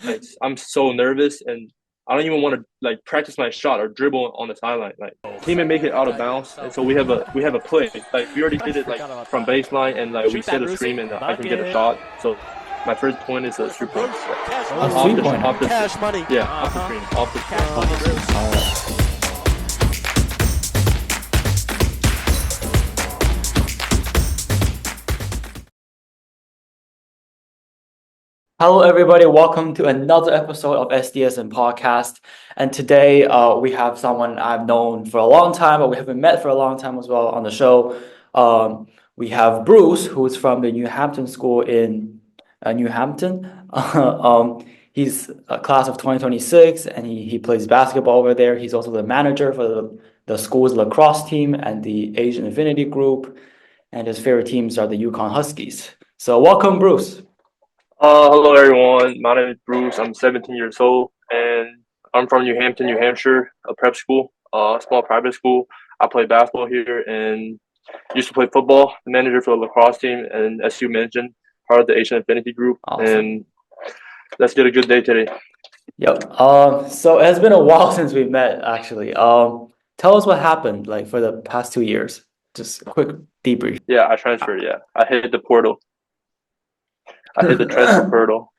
I'm so nervous and I don't even want to like practice my shot or dribble on the sideline. Like he may make it out of bounds, and so we have a play. Like we already did it like Forgot about from that. baseline, and like we Shoot set that, a screen, Brucey. and I can get a Bucket. shot. So my first point is a 3 point. Yeah, A off the three-pointer. off the Cash money. yeah off the screen off the screen. Cash money, Bruce. All right. Hello, everybody. Welcome to another episode of SDSN podcast. And today, we have someone I've known for a long time, but we haven't met for a long time as well on the show. We have Bruce, who's from the New Hampton School in New Hampton. He's a class of 2026, and he plays basketball over there. He's also the manager for the school's lacrosse team and the Asian Affinity Group. And his favorite teams are the Yukon Huskies. So, welcome, Bruce. Hello everyone. My name is Bruce. I'm 17 years old, and I'm from New Hampton, New Hampshire, a prep school, a small private school. I play basketball here and used to play football. Manager for the lacrosse team, and as you mentioned, part of the Asian Affinity Group. Awesome. And let's get a good day today. Yep. So it has been a while since we met, actually. Tell us what happened, like for the past 2 years. Just a quick debrief. Yeah, I transferred. Yeah, I hit the portal. I hit the transfer portal.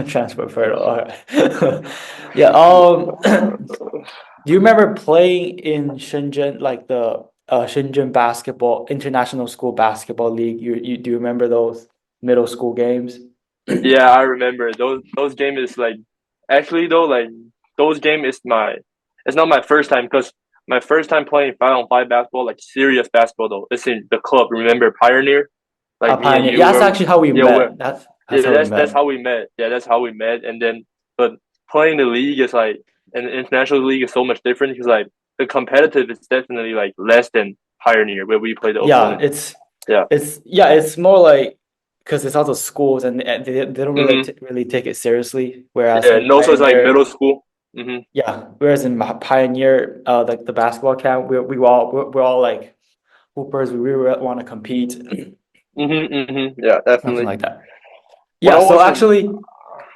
Transfer portal. All right. Yeah. Do you remember playing in Shenzhen, like the Shenzhen basketball international school basketball league? You do you remember those middle school games? Yeah, I remember those games is like actually though like those game is my it's not my first time because my first time playing 5-on-5 basketball like serious basketball though it's in the club. Remember Pioneer? Like me and Pioneer. you Yeah, that's were actually how we yeah we're met. That's yeah how we that's met. how we met. Yeah, that's how we met. And then but playing the league is like and the international league is so much different because like the competitive is definitely like less than Pioneer where we play the Yeah, opponent. Yeah. it's more like because it's also schools and they don't really Mm-hmm. really take it seriously. Whereas Yeah, in and also it's like Pioneer, middle school. Mm-hmm. yeah, whereas in Pioneer, like the basketball camp, we're all like hoopers. We really want to compete, Mm-hmm. Mm-hmm. Yeah, something definitely. like that. When I Yeah. So was in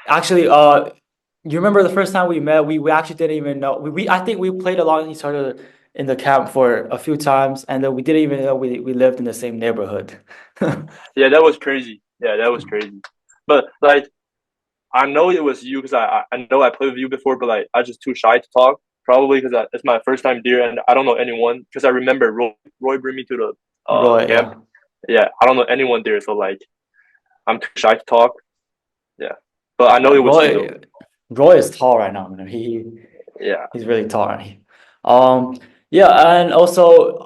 actually, you remember the first time we met? We actually didn't even know. We I think we played along each other in the camp for a few times, and then we didn't even know we lived in the same neighborhood. yeah, that was crazy. Yeah, that was crazy. But like, I know it was you because I know I played with you before, but like, I just too shy to talk. Probably because it's my first time there, and I don't know anyone. Because I remember Roy bring me to the Roy, camp. yeah. Yeah, I don't know anyone there, so like, I'm too shy to talk. Yeah, but I know Yeah, it was you though. Roy is tall right now, man. Yeah. He's really tall. Right? Yeah, and also,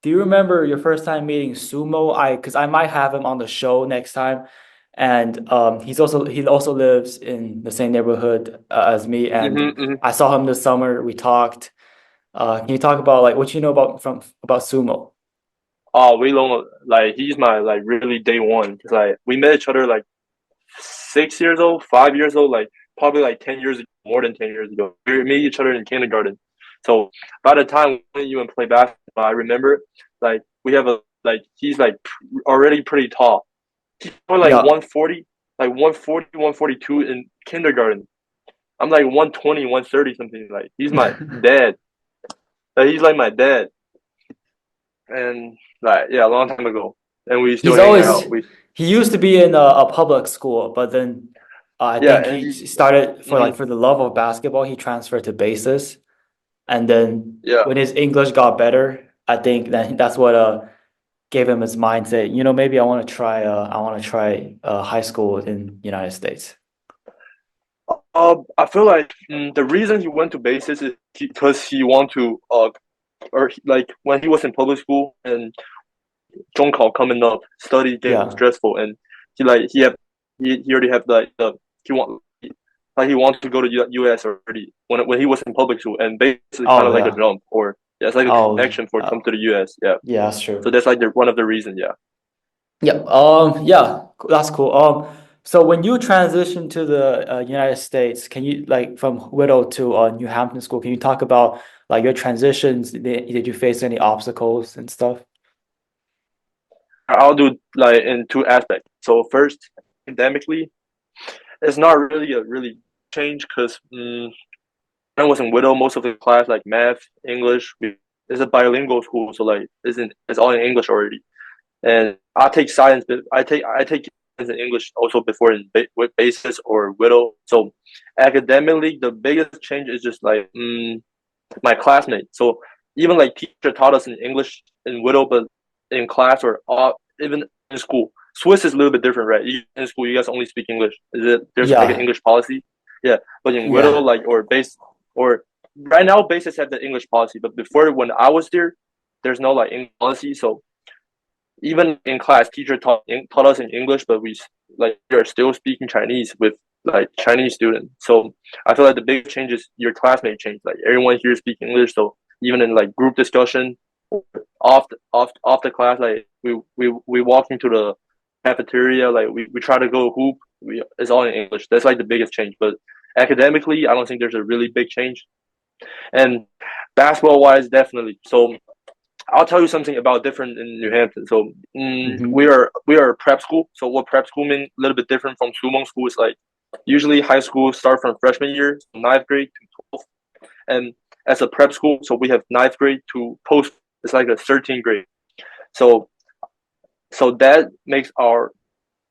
do you remember your first time meeting Sumo? Because I might have him on the show next time, and he also lives in the same neighborhood as me, and Mm-hmm, mm-hmm. I saw him this summer. We talked. Can you talk about like what you know about Sumo? Oh, we don't like he's my like really day one because like we met each other like 6 years old, 5 years old, like probably like 10 years ago, more than 10 years ago. We met each other in kindergarten. So by the time we even play basketball, I remember like we have a like he's like already pretty tall. He's probably like Yeah, 140, like 140, 142 in kindergarten. I'm like 120, 130 something. Like he's my dad. Like, he's like my dad. And like yeah, a long time ago. And we still he's hang always out. We he used to be in a public school, but then I yeah, think and he he started mhm, for the love of basketball. He transferred to basis, and then yeah. when his English got better, I think that's what gave him his mindset. You know, maybe I want to try high school in United States. I feel like the reason he went to basis is because he want to like when he was in public school and 中考 coming up, study getting Yeah. stressful, and he like he already have like the he wants to go to US already when he was in public school, and basically kind Oh of like a yeah. jump or yeah, it's like a Oh connection for to come to the US. Yeah, yeah, that's so true. that's like one of the reasons. Yeah. Yeah. Yeah, that's cool. So when you transitioned to the United States, can you like from Whittle to New Hampton School? Can you talk about like your transitions? Did you face any obstacles and stuff? I'll do like in two aspects. So first, academically, it's not really a really change because I was in Widow most of the class like math, English. It's a bilingual school, so like it's all in English already. And I take science, but I take science in English also before in with basis or Widow. So academically, the biggest change is just like my classmates. So even like teacher taught us in English in Widow, but in class or even in school. Swiss is a little bit different, right? In school, you guys only speak English. Is it? There's like an Yeah, English policy, yeah. But in Widow, yeah. like or right now, basis have the English policy. But before, when I was there, there's no like English policy. So even in class, teacher taught us in English, but we are still speaking Chinese with like Chinese students. So I feel like the big change is your classmate change. Like everyone here speak English, so even in like group discussion, off the class, like we walk into the cafeteria, like we try to go hoop. It's all in English. That's like the biggest change. But academically, I don't think there's a really big change. And basketball wise, definitely. So I'll tell you something about different in New Hampton. So Hmm. we are a prep school. So what prep school mean? A little bit different from Sumong school is like usually high school start from freshman year, so ninth grade to 12th, and as a prep school, so we have ninth grade to post. It's like a 13th grade. So so that makes our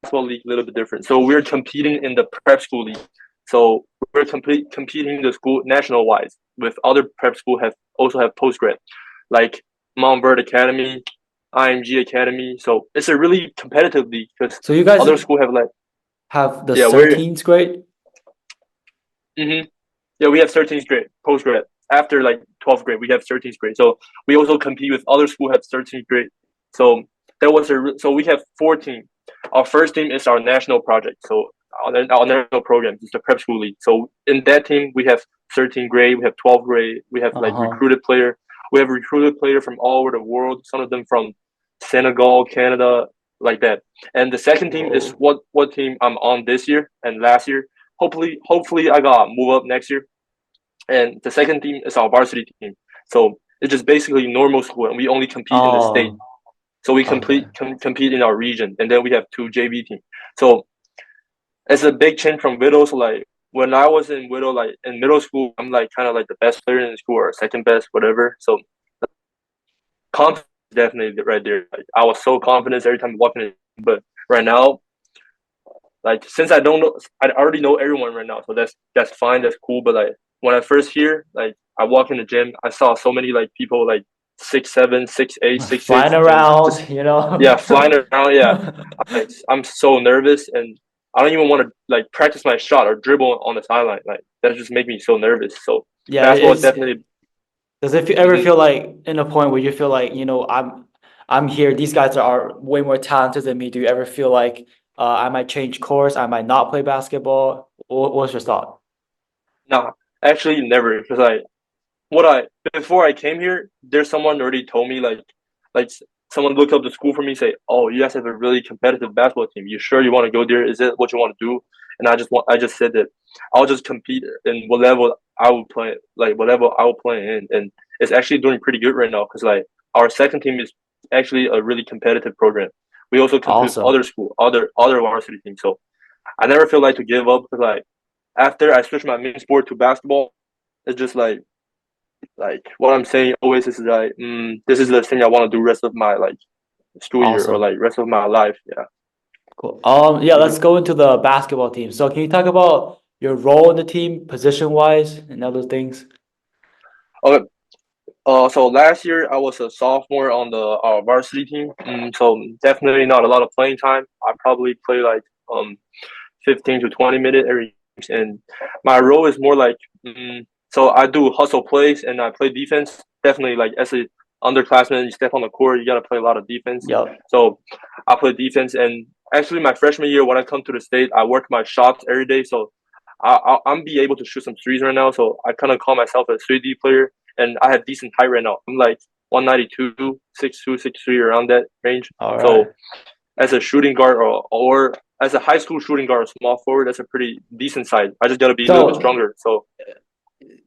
basketball league a little bit different. So we're competing in the prep school league. So we're competing in the school national wise with other prep school have also have post grad, like Mount Bird Academy, IMG Academy. So it's a really competitive league because So you guys other school have like have the yeah we're 13th grade? hmm yeah we have 13th grade post grad after like 12th grade we have 13th grade. So we also compete with other school have 13th grade. So so we have 14. Our first team is our national project. So our national program is the prep school league. So in that team we have 13th grade, we have 12th grade, we have like Uh-huh. recruited player. We have recruited player from all over the world. Some of them from Senegal, Canada, like that. And the second team is Whoa. what team I'm on this year and last year. Hopefully I got move up next year. And the second team is our varsity team. So it's just basically normal school, and we only compete in the state. Oh, So we okay. compete in our region, and then we have two JV teams. So it's a big change from Widow. So like when I was in Widow, like in middle school, I'm like kind of like the best player in the school or second best, whatever. So confidence is definitely right there. Like I was so confident every time walking in, but right now, like since I don't know, I already know everyone right now, so that's fine, that's cool. But like when I first here, like I walk in the gym, I saw so many like people like 6'7", 6'8", six Flying six, and just around, you know? yeah, flying around. Yeah, I'm so nervous, and I don't even want to like practice my shot or dribble on the sideline. Like that just make me so nervous. So Yeah, basketball definitely. does it ever Mhm. feel like in a point where you feel like, I'm here, these guys are way more talented than me. Do you ever feel like I might change course, I might not play basketball? What's your thought? Nah, actually never. Because like what I before I came here, there's someone already told me like someone looked up the school for me, say, "Oh, you guys have a really competitive basketball team. You sure you want to go there? Is it what you want to do?" And I just said that I'll just compete in what level I will play, like whatever I will play in, and it's actually doing pretty good right now because like our second team is actually a really competitive program. We also compete with Awesome. other school, other varsity teams. So I never feel like to give up because like after I switched my main sport to basketball, it's just like what I'm saying always is like, this is the thing I want to do rest of my like school year or Awesome. like rest of my life. Yeah. Cool. Yeah, let's hmm go into the basketball team. So can you talk about your role in the team, position wise, and other things? Okay. So last year I was a sophomore on the varsity team. So definitely not a lot of playing time. I probably play like 15 to 20 minutes every game. And my role is more like so I do hustle plays and I play defense. Definitely like as a underclassman, you step on the court, you gotta play a lot of defense. Yep. So I play defense, and actually my freshman year when I come to the state, I work my shots every day. So I'm be able to shoot some threes right now. So I kind of call myself a 3D player, and I have decent height right now. I'm like 192, 6'2", 6'3", around that range. All right. So as a shooting guard or as a high school shooting guard or small forward, that's a pretty decent size. I just gotta be a little bit So stronger. So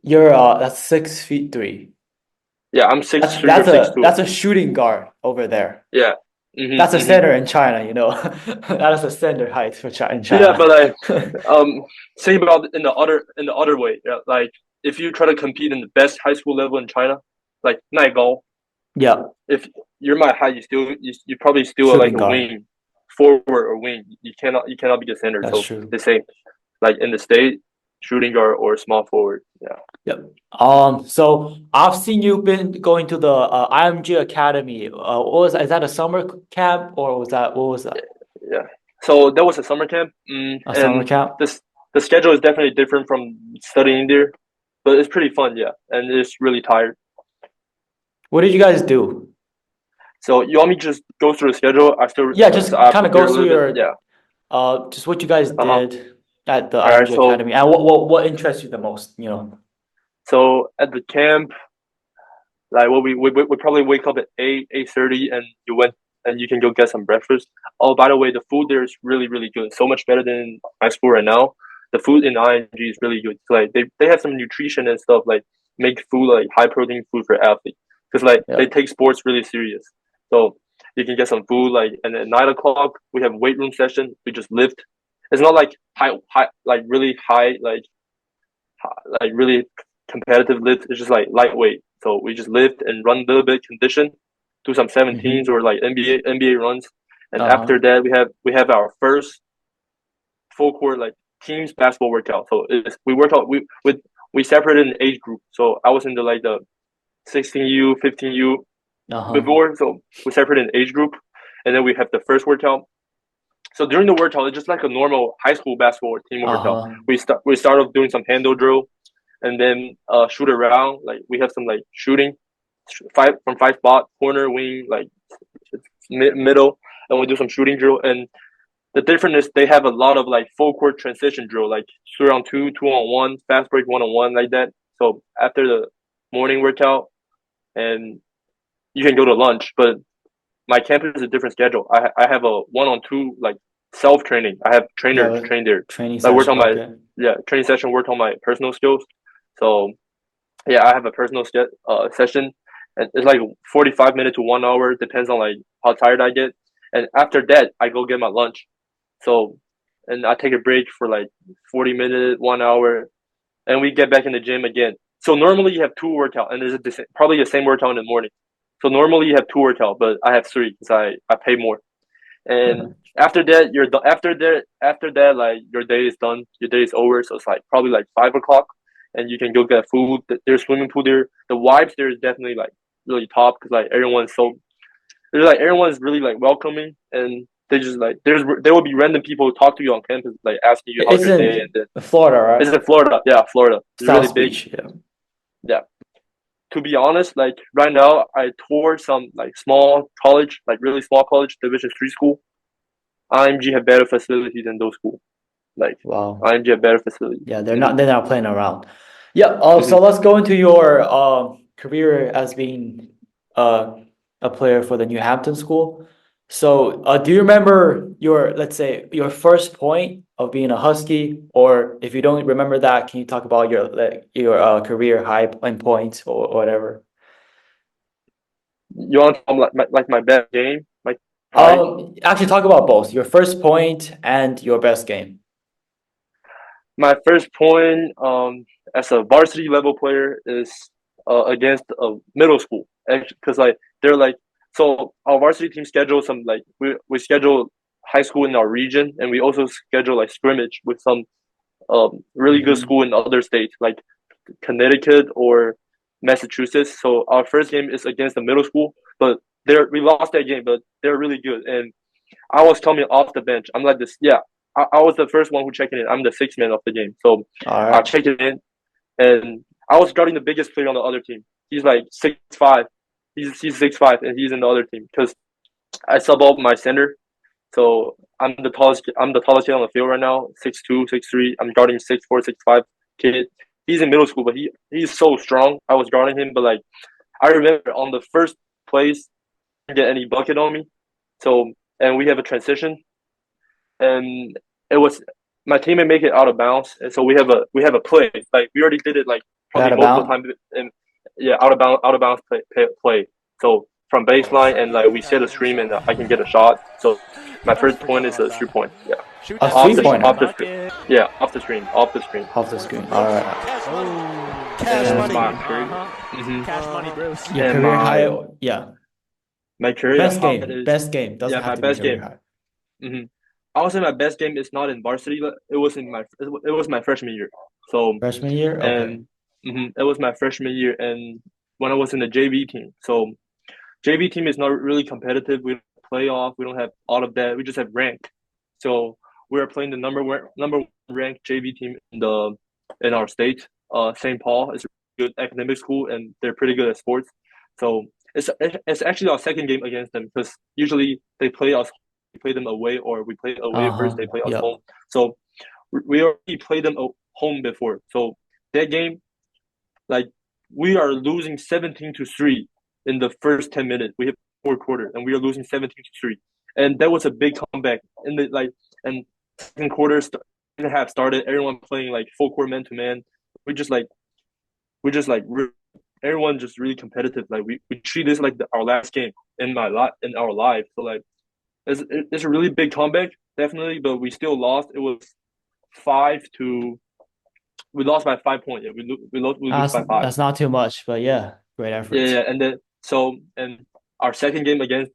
you're that's 6 feet 3. yeah, I'm That's 6'3" or that's six a two. that's a shooting guard over there. Yeah. That's a hmm standard in China, you know. That is a standard height for in Yeah, China. but like think about it in the other way. Yeah, like if you try to compete in the best high school level in China, like 奈高, Yeah, if you're my height, you probably still are like shooting a guard. wing, forward or wing. You cannot be the center. That's So true. the same, like in the state, shooting guard or small forward. Yeah, Yep. So I've seen you've been going to the IMG Academy. What was that? Is that a summer camp or was that what was that? yeah. So that was a summer camp, A summer and camp? this the schedule is definitely different from studying there, but it's pretty fun. Yeah, and it's really tired. What did you guys do? So you want me to just go through the schedule? Yeah, just I kind of prepare go a through little bit. your Yeah. just what you guys Uh-huh. did at the All right. IMG Academy and what interests you the most, you know? So at the camp, like what we probably wake up at 8:30, and you can go get some breakfast. Oh, by the way, the food there is really good. So much better than high school right now. The food in ING is really good. Like they have some nutrition and stuff, like make food like high protein food for athletes, because like Yeah. they take sports really serious. So you can get some food, like, and at 9 o'clock we have weight room session. We just lift. It's not like high like really high like really competitive lift. It's just like lightweight. So we just lift and run a little bit, condition, do some 17s Mm-hmm. or like NBA runs, and Uh-huh. after that we have our first full court like teams basketball workout. So we work out we separated an age group. So I was in the 16U, 15U Uh-huh. before. So we separated an age group, and then we have the first workout. So during the workout, it's just like a normal high school basketball team workout. Uh-huh. We start off doing some handle drill, and then shoot around. Like we have some like shooting, five spot, corner, wing, like middle, and we do some shooting drill. And the difference is they have a lot of like full court transition drill, like 2-on-2, 2-on-1, fast break 1-on-1, like that. So after the morning workout, and you can go to lunch, but my campus is a different schedule. I have a 1-on-2 like self training. I have trainers Yeah, train there. training I work session. on my Okay. training session, work on my personal skills. So yeah, I have a personal session, and it's like 45 minutes to 1 hour, depends on like how tired I get. And after that, I go get my lunch. So, and I take a break for like 40 minutes, 1 hour, and we get back in the gym again. So normally you have two workout, and there's probably the same workout in the morning. So normally you have two workout, but I have three because I pay more. Yeah. And after that, you're done. After that, like your day is done. Your day is over. So it's like probably like 5 o'clock, and you can go get food. There's swimming pool there. The vibes there is definitely like really top because like everyone's really like welcoming, and they just like there will be random people who talk to you on campus like asking you how's It's your day, and in then Florida, it's right? in Florida. Yeah, Florida. It's really South big. Beach. Yeah. Yeah. To be honest, like right now, I tour some like small college, like really small college, Division 3 school. IMG have better facilities than those schools. Like Wow. IMG have better facilities. Yeah, Mm-hmm. they're not playing around. Yeah, so Mm-hmm. let's go into your career as being uh a player for the New Hampton School. So, do you remember your, let's say, your first point of being a Husky, or if you don't remember that, can you talk about your like your career high and points or whatever? You want to talk like my best game, my high. Actually, talk about both your first point and your best game. My first point, as a varsity level player is against a middle school, because like they're like so our varsity team schedule some like we schedule high school in our region, and we also schedule like scrimmage with some really good Mm-hmm. school in other states like Connecticut or Massachusetts. So our first game is against the middle school, but we lost that game, but they're really good. And I was coming off the bench. I'm like this, yeah. I was the first one who checked in. I'm the sixth man of the game, so All I right. checked it in, and I was guarding the biggest player on the other team. He's like 6'5". He's 6'5", and he's in the other team because I sub out my center. So I'm the tallest. I'm the tallest kid on the field right now. 6'2", 6'3". I'm guarding 6'4", 6'5" kid. He's in middle school, but he's so strong. I was guarding him, but like I remember on the first plays, didn't get any bucket on me. So and we have a transition, and it was my teammate make it out of bounds, and so we have a play. Like we already did it like Out probably of multiple bounds. times, and yeah, out of bounds play. So from baseline, and like we set a screen, and I can get a shot. So my first point is a 3 point. Yeah, A off the three-pointer off the screen. Yeah, off the screen. off the screen. All right. Cash And money. my career, hmm Cash money, bros. Your and career high, yeah. my career Best high game. is Best game. Doesn't yeah have my to be best career game. high. hmm I would say my best game is not in varsity, but it was my freshman year. So Freshman year? Okay. and it was my freshman year, and when I was in the JV team. So JV team is not really competitive. We don't play off. We don't have all of that. We just have rank. So we are playing the number one ranked JV team in our state. St. Paul is a good academic school, and they're pretty good at sports. So it's actually our second game against them because usually they play us. We play them away, or we play away first. Uh-huh. They play us Yep. home. So we already played them home before. So that game, like we are losing 17-3 in the first 10 minutes. We have fourth quarter, and we are losing 17-3, and that was a big comeback. In the like, and second quarter, second half started. Everyone playing like full court man to man. We just like everyone just really competitive. Like we treat this like our last game in our life. So like it's a really big comeback, definitely, but we still lost. It was 5 to we lost by 5 points. Yeah, we lose by five. That's not too much, but yeah, great Yeah, efforts. yeah, and then and our second game against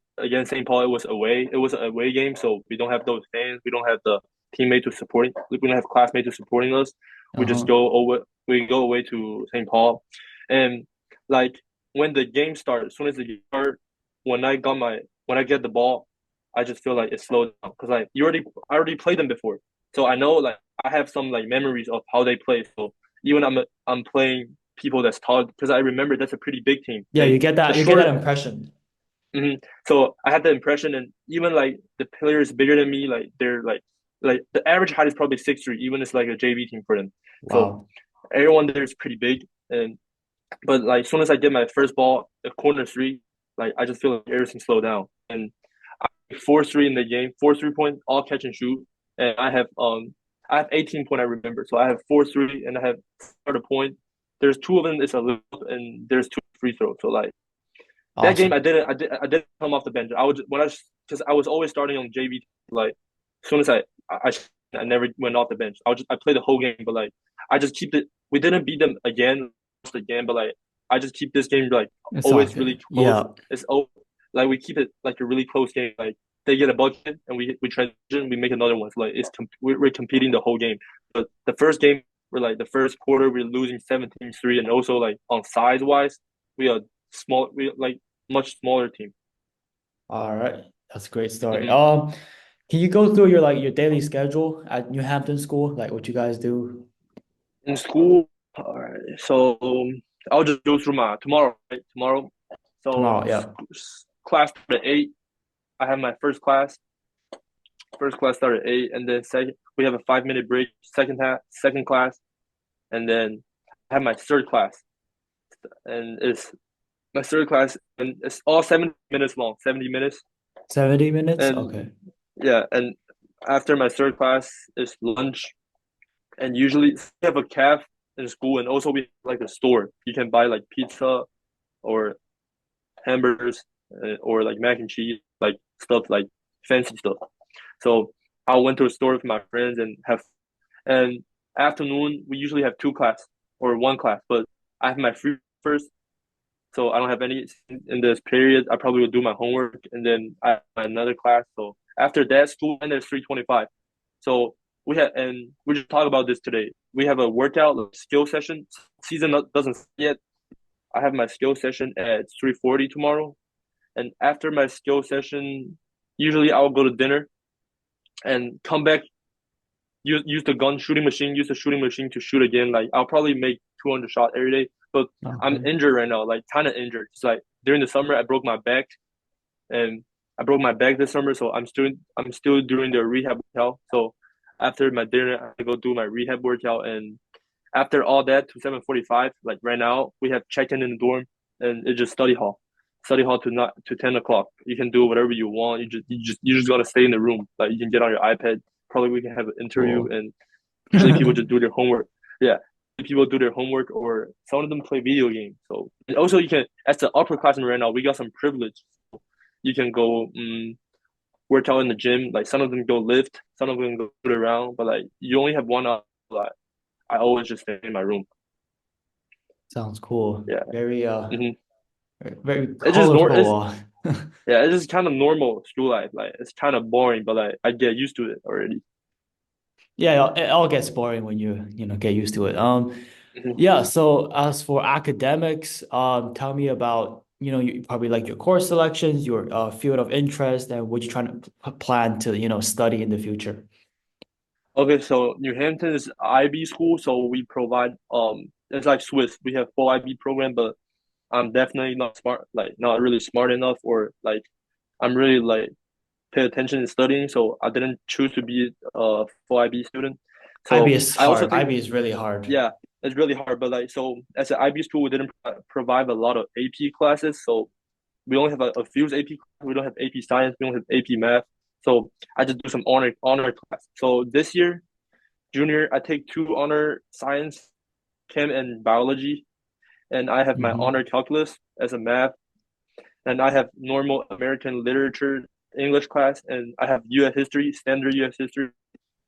St. Paul, it was away. It was an away game, so we don't have those fans. We don't have the teammate to supporting. We don't have classmates to supporting us. We just Uh-huh. go over. We go away to St. Paul, and like when the game started, as soon as the game started, when I get the ball, I just feel like it slowed down because like I already played them before, so I know like I have some like memories of how they play. So even I'm playing people that's tall because I remember that's a pretty big team. Yeah, The you get that shorter, impression. so I had the impression, and even like the players bigger than me, like they're like the average height is probably 6'3", even it's like a JV team for them. So Wow. everyone there is pretty big, and but like as soon as I get my first ball, a corner three, like I just feel like everything slowed down, and I have 4-3 in the game, 4 3 point, all catch and shoot, and I have 18 point I remember, so I have 4-3, and I have start a point. There's two of them is a loop, and there's two free throws. So like that game, Awesome. I didn't come off the bench. I was when I because I was always starting on JV. Like as soon as I never went off the bench. I played the whole game, but like I just keep it. We didn't beat them again, but like I just keep this game like It's all always good. really close. Yeah. It's like we keep it like a really close game. Like they get a bucket and we transition, we make another one. So like we're competing the whole game. But the first game, we're like the first quarter we're losing 17-3, and also like on size wise, we are small. We like much smaller team. All right. That's a great story. hmm Can you go through your your daily schedule at New Hampton School, like what you guys do In school, all right. So I'll just go through my tomorrow. Right? Tomorrow, so tomorrow? Yeah. class started at 8. I have my first class. First class started at 8, and then second we have a 5 minute break. Second class, and then I have my third class, and it's my third class, and it's all 70 minutes long. 70 minutes, 70 minutes? and Okay. yeah, and after my third class is lunch, and usually we have a caf in school, and also we have like a store. You can buy like pizza or hamburgers or like mac and cheese, like stuff like fancy stuff. So I went to a store with my friends and have, and afternoon we usually have two class or one class, but I have my free first, so I don't have any in this period. I probably will do my homework, and then I have another class. So after that, school and there's 3:25. So we just talk about this today. We have a workout like, skill session. Season doesn't start yet. I have my skill session at 3:40 tomorrow, and after my skill session, usually I'll go to dinner and come back. Use the gun shooting machine. Use the shooting machine to shoot again. Like I'll probably make 200 shots every day. But I'm Okay. injured right now, like kind of injured. It's like during the summer I broke my back, and I broke my back this summer, so I'm still doing the rehab workout. So after my dinner, I go do my rehab workout, and after all that to 7:45, like right now we have check-in in the dorm, and it's just study hall to not to 10 o'clock. You can do whatever you want. You just gotta stay in the room. Like you can get on your iPad. Probably we can have an interview, Cool. and usually people just do their homework. Yeah, people do their homework, or some of them play video games. So and also you can as the upperclassmen right now, we got some privilege. you can go work out in the gym. Like some of them go lift, some of them go put around, but like you only have one hour. Like I always just stay in my room. Sounds cool. Yeah. Very hmm very It's just nor it's colorful. yeah, it's just kind of normal school life. Like it's kind of boring, but like I get used to it already. Yeah, it all gets boring when you know get used to it. hmm Yeah, so as for academics, tell me about, you know, you probably like your course selections, your field of interest, and what you're trying to plan to, you know, study in the future. Okay, so New Hampton is IB school, so we provide it's like Swiss. We have full IB program, but I'm definitely not smart, like not really smart enough, or like I'm really like pay attention in studying, so I didn't choose to be a full IB student. IB So is I also hard. think, IB is really hard. yeah, it's really hard. But like, so as an IB school, we didn't provide a lot of AP classes, so we only have a few AP. We don't have AP Science. We don't have AP Math. So I just do some honor class. So this year, junior, I take two honor science, chem, and biology, and I have my Hmm. honor calculus as a math, and I have normal American literature English class, and I have U.S. history, standard U.S. history,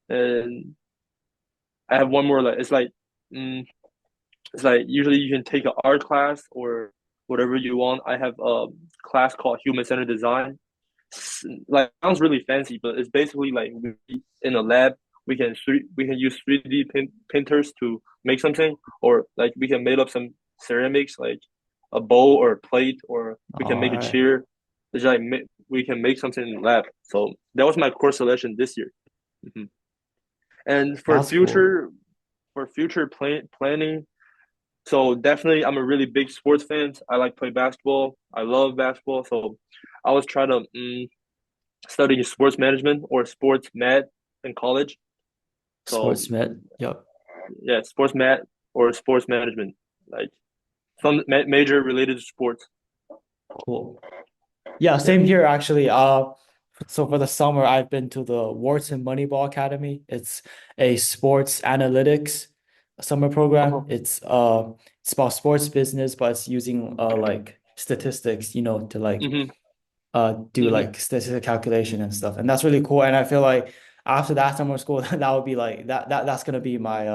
and I have one more. Like mm, it's like usually you can take an art class or whatever you want. I have a class called human centered design. Like sounds really fancy, but it's basically like in a lab we can use 3D printers to make something, or like we can make up some ceramics like a bowl or a plate, or we can All make a right. chair. It's like we can make something in the lab. So that was my course selection this year. hmm And That's cool. for future planning, so definitely I'm a really big sports fan. I like play basketball. I love basketball. So I was trying to study sports management or sports med in college. So Sportsman. Yep. yeah, sports med or sports management, like some major related to sports. Cool. Yeah, Yeah. same here actually. So for the summer, I've been to the Wharton Moneyball Academy. It's a sports analytics summer program. Oh. It's about sports business, but it's using like statistics, you know, to like hmm do hmm like statistical calculation and stuff. And that's really cool. And I feel like after that summer school, that would be like that's gonna be my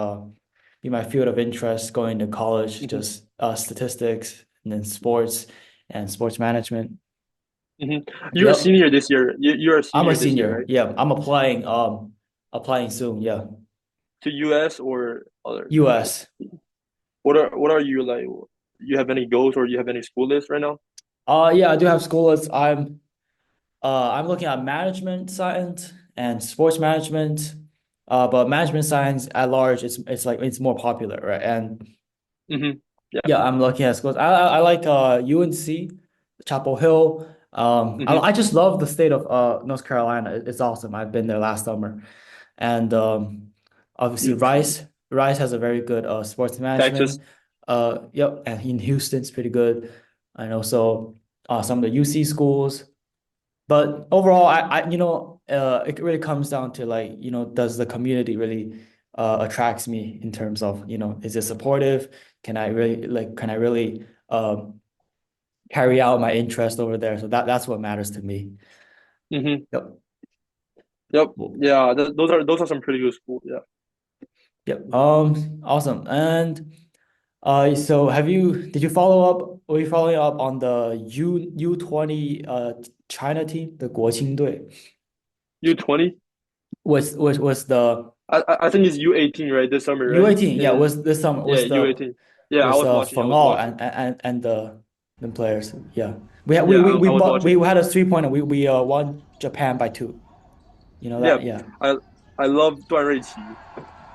field of interest going to college, hmm just statistics and then sports and sports management. hmm You're a Yep. senior this year. You're a I'm a senior this year, senior. right? Yeah, I'm applying soon. Yeah. To US or other. US. What are you like? You have any goals or you have any school lists right now? Yeah, I do have school lists. I'm looking at management science and sports management. But management science at large, it's like it's more popular, right? And Yeah. yeah, I'm looking at schools. I like UNC, Chapel Hill. hmm I just love the state of North Carolina. It's awesome. I've been there last summer, and obviously Beautiful. Rice has a very good sports Texas. management. Yep, and in Houston it's pretty good, and also some of the UC schools. But overall, I you know, it really comes down to like, you know, does the community really attracts me in terms of, you know, is it supportive? Can I really carry out my interest over there? So that's what matters to me. hmm Yep. Yep. Cool. Yeah. Those are some pretty good schools. Yeah. Yep. Awesome. And so did you follow up, were you following up on the U20 China team, the 国青队? U20. Was the I think it's U18 right this summer, right? U18, yeah, And was this summer yeah, U18. Yeah, I was watching. I Feng was Ao watching. and the players. Yeah. Yeah, I was We watching. had a 3-pointer. We won Japan by 2. You know Yeah, that? Yeah. I I love 段瑞奇.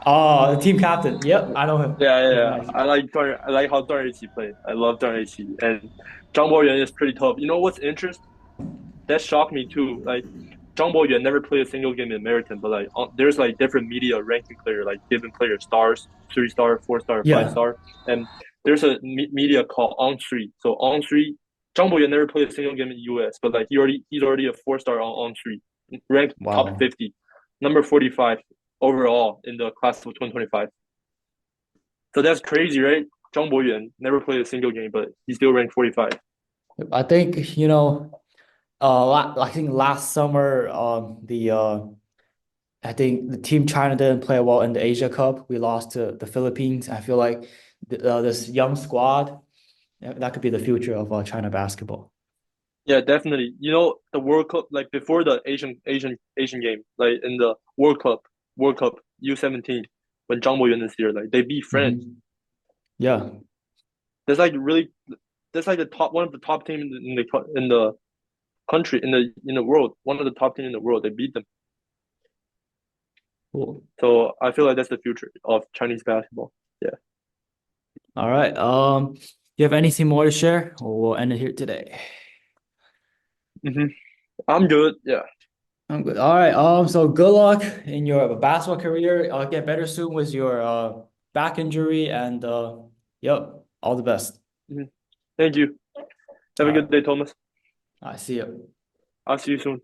Oh, the team captain. Yep, I know him. Yeah, yeah, He's yeah. nice. I like how 段瑞奇played. I love 段瑞奇, and Zhang Boyuan is pretty tough. You know what's interesting? That shocked me too. Like Zhang Boyuan never played a single game in American, but like there's like different media ranking player, like giving player stars, 3 star, 4 star, five Yeah. star, and there's a media called On Three. So On Three, Zhang Boyuan never played a single game in the U.S., but like he's already a 4 star on Three, ranked top Wow. 50, number 45 overall in the class of 2025. So that's crazy, right? Zhang Boyuan never played a single game, but he's still ranked 45. I think, you know, I think last summer, I think the team China didn't play well in the Asia Cup. We lost to the Philippines. I feel like this young squad, that could be the future of China basketball. Yeah, definitely. You know, the World Cup, like before the Asian game, like in the World Cup U17, when Zhang Boyuan is here, like they beat France. Yeah. That's like really, that's like the top one of the top team in the country in the world. One of the top team in the world. They beat them. Cool. So I feel like that's the future of Chinese basketball. Yeah. All right. Do you have anything more to share, or we'll end it here today? hmm I'm good. Yeah. I'm good. All right. So good luck in your basketball career. Get better soon with your back injury, and yep, all the best. hmm Thank you. Have All a right. good day, Thomas. I see you. I'll see you soon.